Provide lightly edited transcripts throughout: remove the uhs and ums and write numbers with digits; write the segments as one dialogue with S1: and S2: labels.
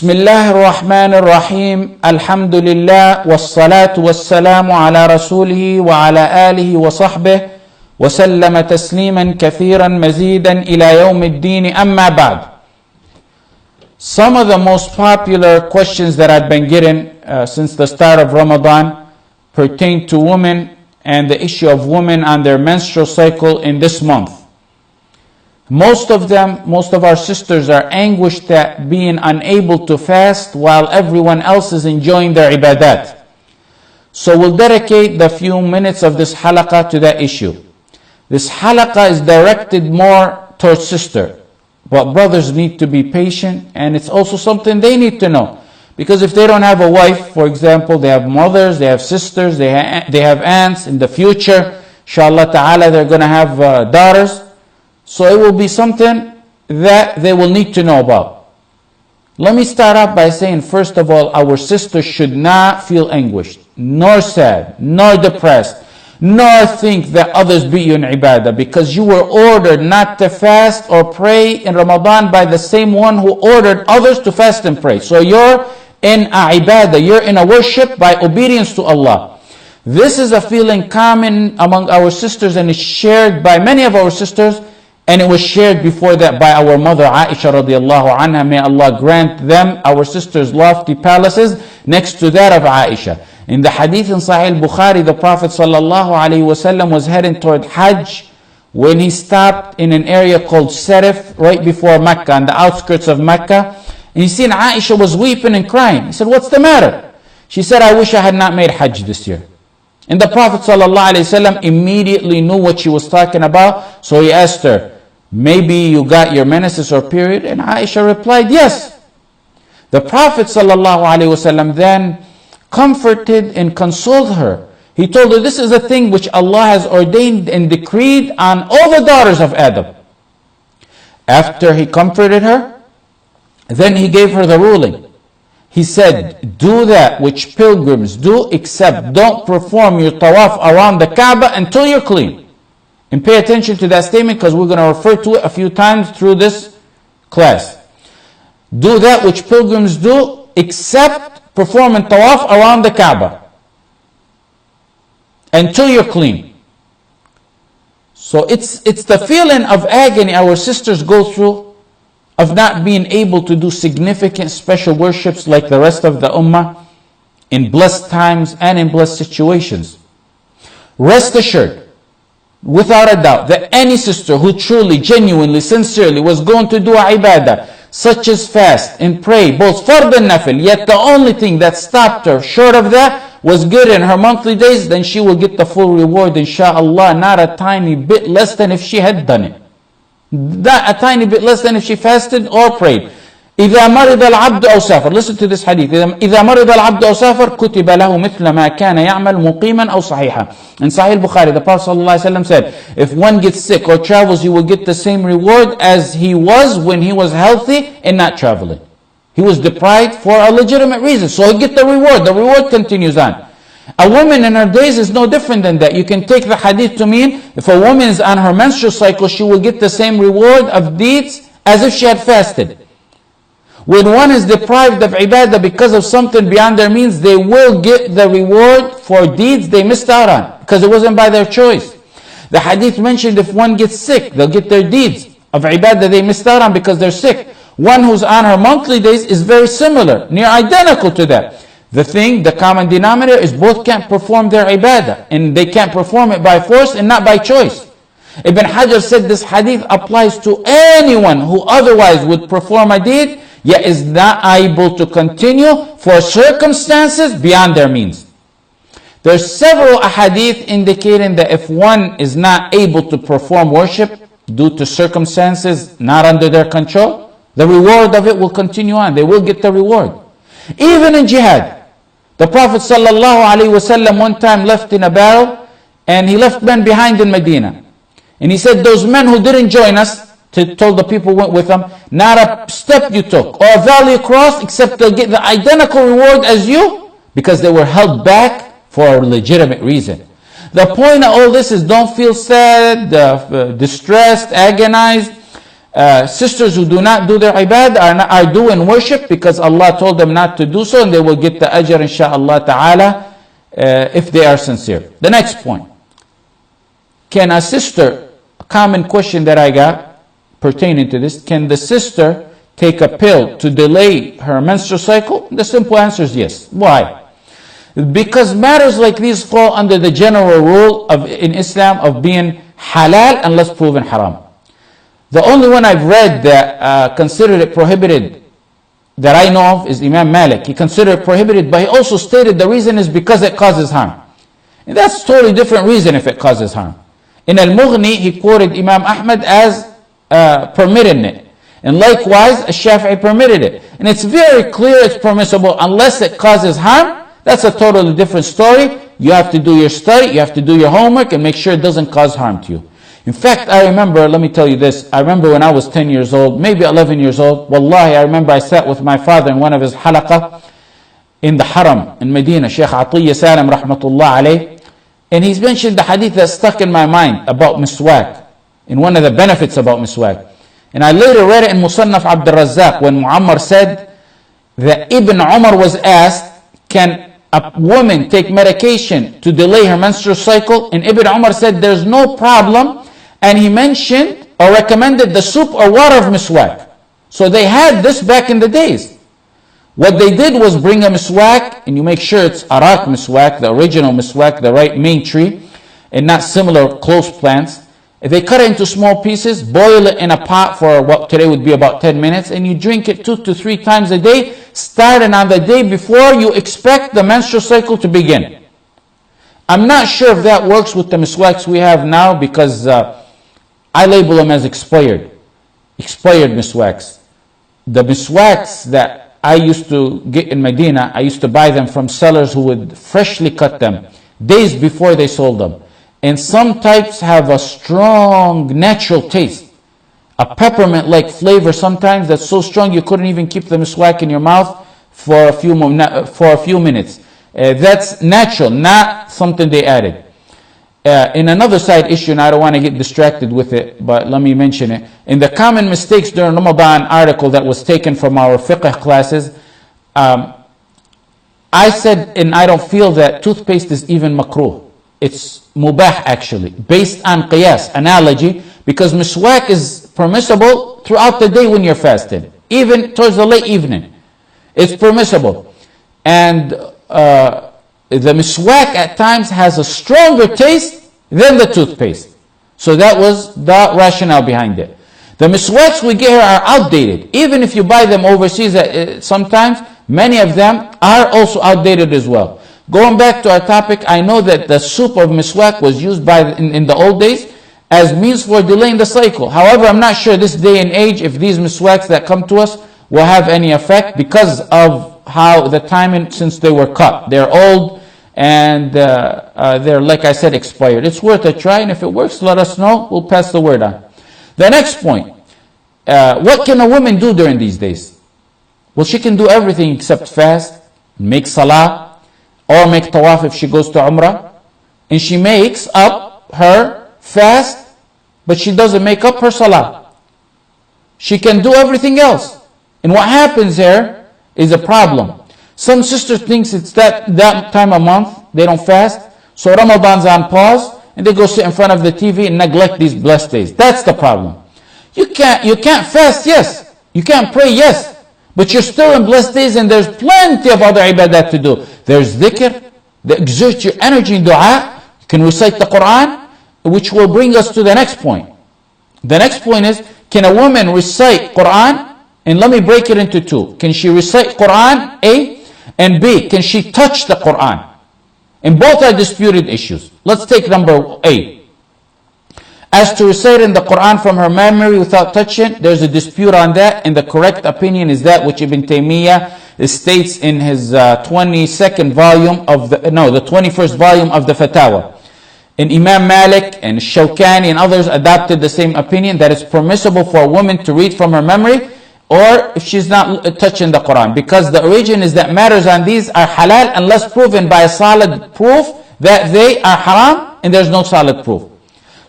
S1: بسم الله الرحمن الرحيم الحمد لله والصلاة والسلام على رسوله وعلى آله وصحبه وسلم تسليما كثيرا مزيدا إلى يوم الدين أما بعد. Some of the most popular questions that I've been getting since the start of Ramadan pertain to women and the issue of women on their menstrual cycle in this month. Most of our sisters are anguished at being unable to fast while everyone else is enjoying their ibadat. So we'll dedicate the few minutes of this halaqah to that issue. This halaqah is directed more towards sister, but brothers need to be patient, and it's also something they need to know. Because if they don't have a wife, for example, they have mothers, they have sisters, they have aunts. In the future, inshallah ta'ala, they're going to have daughters. So it will be something that they will need to know about. Let me start out by saying, first of all, our sisters should not feel anguished, nor sad, nor depressed, nor think that others beat you in ibadah, because you were ordered not to fast or pray in Ramadan by the same one who ordered others to fast and pray. So you're in a ibadah, you're in a worship by obedience to Allah. This is a feeling common among our sisters and is shared by many of our sisters, and it was shared before that by our mother Aisha radiallahu anha. May Allah grant them, our sisters, lofty palaces next to that of Aisha. In the hadith in Sahih Bukhari, the Prophet sallallahu alaihi wasallam was heading toward Hajj when he stopped in an area called Sarif, right before Mecca, on the outskirts of Mecca. And he seen Aisha was weeping and crying. He said, "What's the matter?" She said, "I wish I had not made Hajj this year." And the Prophet ﷺ immediately knew what she was talking about. So he asked her, "Maybe you got your menses or period?" And Aisha replied, "Yes." The Prophet ﷺ then comforted and consoled her. He told her, "This is a thing which Allah has ordained and decreed on all the daughters of Adam." After he comforted her, then he gave her the ruling. He said, "Do that which pilgrims do, except don't perform your tawaf around the Kaaba until you're clean." And pay attention to that statement, because we're going to refer to it a few times through this class. Do that which pilgrims do, except performing tawaf around the Kaaba until you're clean. So it's the feeling of agony our sisters go through of not being able to do significant special worships like the rest of the ummah in blessed times and in blessed situations. Rest assured, without a doubt, that any sister who truly, genuinely, sincerely was going to do a ibadah, such as fast and pray, both fard and nafil, yet the only thing that stopped her short of that was good in her monthly days, then she will get the full reward, inshaAllah, not a tiny bit less than if she had done it. Not a tiny bit less than if she fasted or prayed. إذا مرض العبد أو سافر. Listen to this hadith. إذا مرض العبد أو سافر كتب له مثل ما كان يعمل مقيما أو صحيحا. In Sahih Bukhari, the Prophet ﷺ said, if one gets sick or travels, he will get the same reward as he was when he was healthy and not traveling. He was deprived for a legitimate reason, so he'll get the reward. The reward continues on. A woman in her days is no different than that. You can take the hadith to mean, if a woman is on her menstrual cycle, she will get the same reward of deeds as if she had fasted. When one is deprived of ibadah because of something beyond their means, they will get the reward for deeds they missed out on, because it wasn't by their choice. The hadith mentioned if one gets sick, they'll get their deeds of ibadah they missed out on because they're sick. One who's on her monthly days is very similar, near identical to that. The common denominator is both can't perform their ibadah, and they can't perform it by force and not by choice. Ibn Hajar said this hadith applies to anyone who otherwise would perform a deed, yet is not able to continue for circumstances beyond their means. There's several ahadith indicating that if one is not able to perform worship due to circumstances not under their control, the reward of it will continue on. They will get the reward. Even in jihad, the Prophet ﷺ one time left in a barrel, and he left men behind in Medina. And he said, those men who didn't join us, told the people who went with them, not a step you took or a valley you crossed, except they'll get the identical reward as you, because they were held back for a legitimate reason. The point of all this is, don't feel sad, distressed, agonized. Sisters who do not do their ibadah are doing worship because Allah told them not to do so, and they will get the ajr insha'Allah ta'ala if they are sincere. The next point. Can a sister, a common question that I got pertaining to this, can the sister take a pill to delay her menstrual cycle? The simple answer is yes. Why? Because matters like these fall under the general rule in Islam of being halal unless proven haram. The only one I've read that considered it prohibited that I know of is Imam Malik. He considered it prohibited, but he also stated the reason is because it causes harm. And that's a totally different reason if it causes harm. In Al-Mughni, he quoted Imam Ahmad as permitting it. And likewise, Al-Shafi'i permitted it. And it's very clear it's permissible unless it causes harm. That's a totally different story. You have to do your study, you have to do your homework, and make sure it doesn't cause harm to you. In fact, I remember, let me tell you this, I remember when I was 10 years old, maybe 11 years old, wallahi, I remember I sat with my father in one of his halaqah in the Haram in Medina, Sheikh Atiyya Salam rahmatullah alayh, and he's mentioned the hadith that stuck in my mind about miswak, and one of the benefits about miswak. And I later read it in Musannaf Abdul Razzaq when Muammar said that Ibn Umar was asked, can a woman take medication to delay her menstrual cycle? And Ibn Umar said there's no problem, and he mentioned or recommended the soup or water of miswak. So they had this back in the days. What they did was bring a miswak, and you make sure it's arak miswak, the original miswak, the right main tree, and not similar close plants. They cut it into small pieces, boil it in a pot for what today would be about 10 minutes, and you drink it 2 to 3 times a day, starting on the day before you expect the menstrual cycle to begin. I'm not sure if that works with the miswaks we have now, because I label them as expired miswaks. The miswaks that I used to get in Medina, I used to buy them from sellers who would freshly cut them days before they sold them. And some types have a strong natural taste, a peppermint-like flavor sometimes that's so strong you couldn't even keep the miswak in your mouth for a few minutes. That's natural, not something they added. In another side issue, and I don't want to get distracted with it, but let me mention it. In the common mistakes during Ramadan article that was taken from our fiqh classes, I said, and I don't feel that toothpaste is even makruh. It's mubah actually, based on qiyas, analogy, because miswak is permissible throughout the day when you're fasting, even towards the late evening. It's permissible. And the miswak at times has a stronger taste than the toothpaste. So that was the rationale behind it. The miswaks we get here are outdated. Even if you buy them overseas, sometimes many of them are also outdated as well. Going back to our topic, I know that the soup of miswak was used in the old days as means for delaying the cycle. However, I'm not sure this day and age if these miswaks that come to us will have any effect because of how the timing since they were cut. They're old and they're, like I said, expired. It's worth a try, and if it works, let us know. We'll pass the word on. The next point, what can a woman do during these days? Well, she can do everything except fast, make salah, or make tawaf if she goes to Umrah, and she makes up her fast, but she doesn't make up her salah. She can do everything else. And what happens here is a problem. Some sisters think it's that time of month, they don't fast, so Ramadan's on pause, and they go sit in front of the TV and neglect these blessed days. That's the problem. You can't fast, yes. You can't pray, yes. But you're still in blessed days, and there's plenty of other ibadat to do. There's dhikr, that exert your energy in dua. You can recite the Quran, which will bring us to the next point. The next point is, can a woman recite Quran? And let me break it into two. Can she recite Quran, A? And B, can she touch the Quran? And both are disputed issues. Let's take number A. As to reciting the Quran from her memory without touching, there's a dispute on that, and the correct opinion is that which Ibn Taymiyyah states in his 22nd volume of the 21st volume of the Fatawa. And Imam Malik and Shawkani and others adopted the same opinion that it's permissible for a woman to read from her memory, or if she's not touching the Quran, because the origin is that matters on these are halal unless proven by a solid proof that they are haram, and there's no solid proof.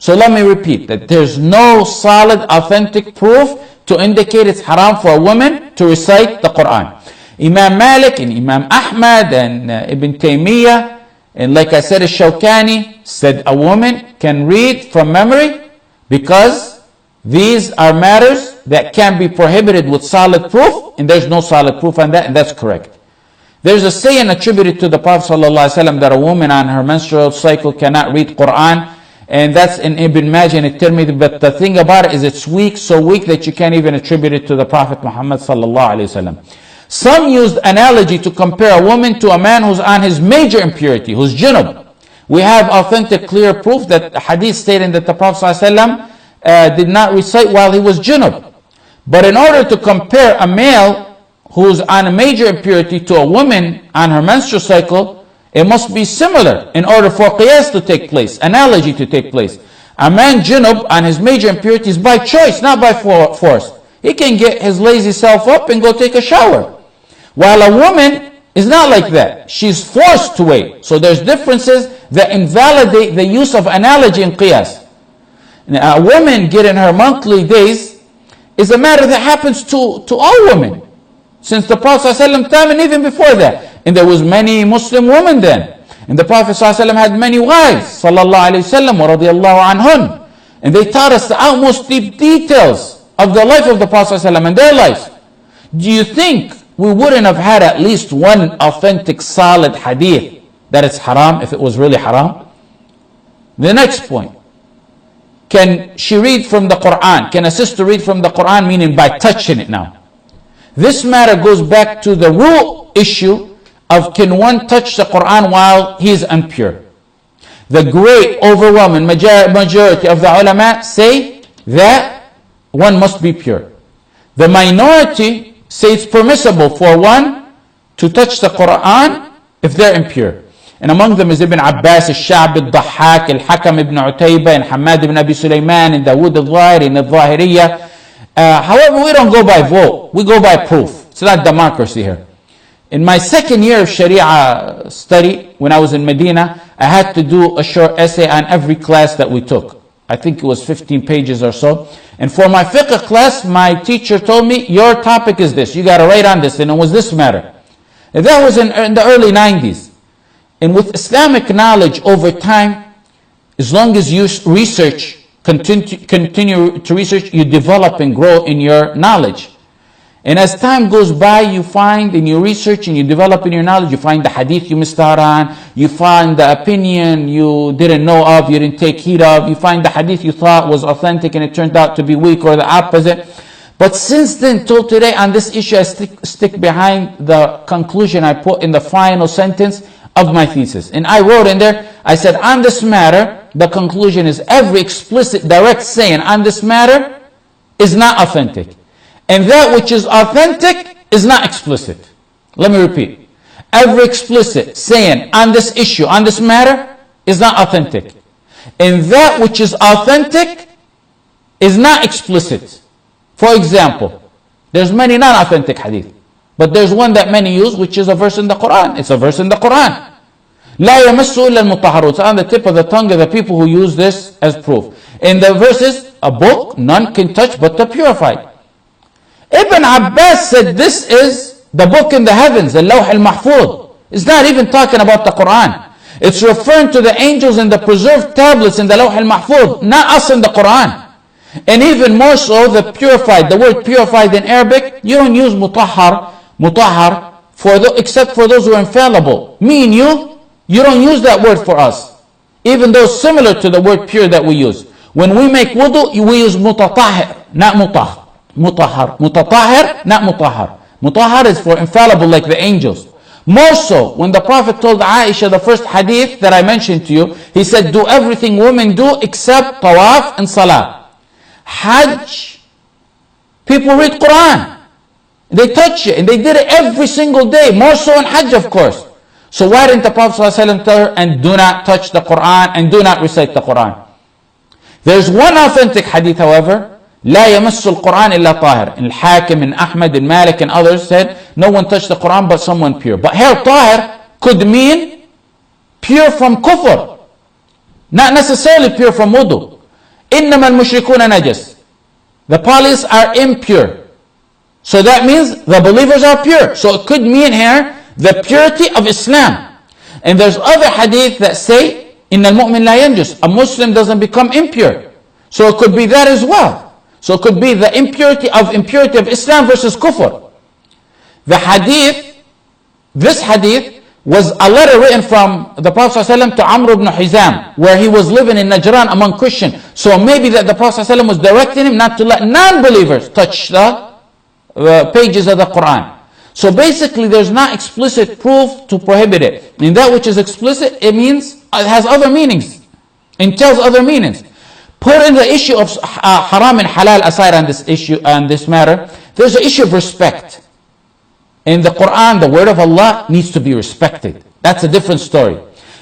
S1: So let me repeat that there's no solid, authentic proof to indicate it's haram for a woman to recite the Quran. Imam Malik and Imam Ahmad and Ibn Taymiyyah, and like I said, Shawkani said a woman can read from memory because these are matters that can be prohibited with solid proof, and there's no solid proof on that, and that's correct. There's a saying attributed to the Prophet ﷺ that a woman on her menstrual cycle cannot read Quran, and that's in Ibn Majah and Tirmidhi, but the thing about it is it's weak, so weak that you can't even attribute it to the Prophet Muhammad ﷺ. Some used analogy to compare a woman to a man who's on his major impurity, who's junub. We have authentic, clear proof that the hadith stating that the Prophet ﷺ did not recite while he was junub. But in order to compare a male who's on a major impurity to a woman on her menstrual cycle, it must be similar in order for qiyas to take place, analogy to take place. A man junub on his major impurity is by choice, not by force. He can get his lazy self up and go take a shower. While a woman is not like that. She's forced to wait. So there's differences that invalidate the use of analogy in qiyas. Now, a woman getting her monthly days is a matter that happens to all women. Since the Prophet ﷺ time and even before that. And there was many Muslim women then. And the Prophet ﷺ had many wives. Sallallahu alayhi wasallam wa radiyallahu anhun. And they taught us the utmost deep details of the life of the Prophet ﷺ and their lives. Do you think we wouldn't have had at least one authentic solid hadith that it's haram if it was really haram? The next point. Can she read from the Quran? Can a sister read from the Quran, meaning by touching it now? This matter goes back to the rule issue of can one touch the Quran while he is impure. The great overwhelming majority of the ulama say that one must be pure. The minority say it's permissible for one to touch the Quran if they're impure. And among them is Ibn Abbas, al-Sha'b, al-Dhahhak, al-Hakam ibn Utayba, and Hamad ibn Abi Sulaiman, and Dawood al-Zahiri, and al-Zahiriyya. However, we don't go by vote, we go by proof. It's not democracy here. In my second year of Sharia study, when I was in Medina, I had to do a short essay on every class that we took. I think it was 15 pages or so. And for my fiqh class, my teacher told me, your topic is this, you got to write on this, and it was this matter. And that was in the early 90s. And with Islamic knowledge over time, as long as you research, continue to research, you develop and grow in your knowledge. And as time goes by, you find in your research and you develop in your knowledge, you find the hadith you missed out on, you find the opinion you didn't know of, you didn't take heed of, you find the hadith you thought was authentic and it turned out to be weak or the opposite. But since then till today on this issue, I stick behind the conclusion I put in the final sentence of my thesis. And I wrote in there, I said, on this matter, the conclusion is every explicit direct saying on this matter is not authentic. And that which is authentic is not explicit. Let me repeat. Every explicit saying on this issue, on this matter, is not authentic. And that which is authentic is not explicit. For example, there's many non-authentic hadith. But there's one that many use, which is a verse in the Quran. It's a verse in the Quran. لا يمس إلا المطهرون. It's on the tip of the tongue of the people who use this as proof. In the verses, a book none can touch but the purified. Ibn Abbas said this is the book in the heavens, the Lawh al-Mahfuz. It's not even talking about the Quran. It's referring to the angels and the preserved tablets in the Lawh al-Mahfuz, not us in the Quran. And even more so, the purified, the word purified in Arabic, you don't use mutahhar, except for those who are infallible. Me and you don't use that word for us. Even though it's similar to the word pure that we use. When we make wudu, we use mutatahir, not mutahhar. Mutahhar, mutatahir, not mutahhar. Mutahhar is for infallible like the angels. More so, when the Prophet told Aisha the first hadith that I mentioned to you, he said, do everything women do except tawaf and salah. Hajj, people read Quran. They touch it and they did it every single day, more so in Hajj of course. So why didn't the Prophet ﷺ tell her, and do not touch the Quran and do not recite the Quran? There's one authentic hadith however, لا يمس القرآن إلا طاهر. Al-Hakim and Ahmad and Malik and others said, no one touched the Quran but someone pure. But here طاهر could mean pure from kufr, not necessarily pure from wudu. إِنَّمَا الْمُشْرِكُونَ نَجَسٌ. The polytheists are impure. So that means the believers are pure. So it could mean here the purity of Islam. And there's other hadith that say, إِنَّ الْمُؤْمِنَ لَا يَنْجُسُ. A Muslim doesn't become impure. So it could be that as well. So it could be the impurity of Islam versus kufr. The hadith, this hadith was a letter written from the Prophet ﷺ to Amr ibn Hizam, where he was living in Najran among Christians. So maybe that the Prophet ﷺ was directing him not to let non-believers touch the pages of the Quran. So basically there's not explicit proof to prohibit it. And that which is explicit, it has other meanings. Entails other meanings. Putting the issue of haram and halal aside on this issue, on this matter, there's an issue of respect. In the Quran, the word of Allah needs to be respected. That's a different story.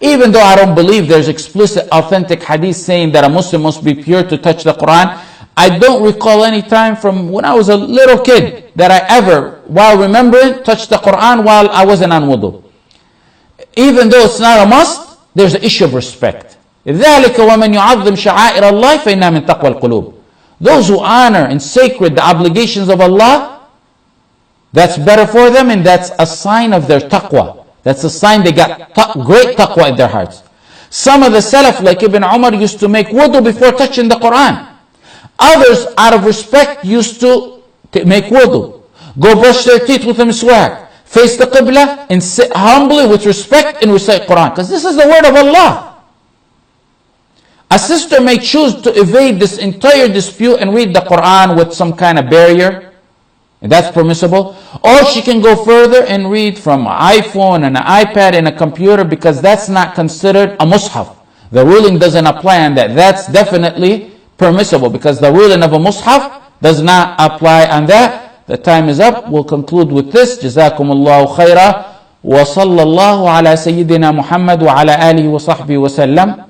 S1: Even though I don't believe there's explicit authentic hadith saying that a Muslim must be pure to touch the Quran, I don't recall any time from when I was a little kid that I ever, while remembering, touched the Quran while I wasn't on wudu. Even though it's not a must, there's an issue of respect. ذَلِكَ وَمَنْ يُعَظِّمْ شَعَائِرَ اللَّهِ فَإِنَّهَا مِنْ تَقْوَى الْقُلُوبِ. Those who honor and sacred the obligations of Allah, that's better for them, and that's a sign of their taqwa. That's a sign they got great taqwa in their hearts. Some of the Salaf, like Ibn Umar, used to make wudu before touching the Quran. Others, out of respect, used to make wudu, go brush their teeth with a miswak, face the Qibla, and sit humbly with respect and recite Quran. Because this is the word of Allah. A sister may choose to evade this entire dispute and read the Quran with some kind of barrier. And that's permissible. Or she can go further and read from an iPhone and an iPad and a computer, because that's not considered a mushaf. The ruling doesn't apply on that. That's definitely permissible, because the ruling of a mushaf does not apply on that. The time is up. We'll conclude with this. Jazakumullahu khaira. Wa sallallahu ala sayyidina Muhammad wa ala alihi wa sahbihi wa sallam.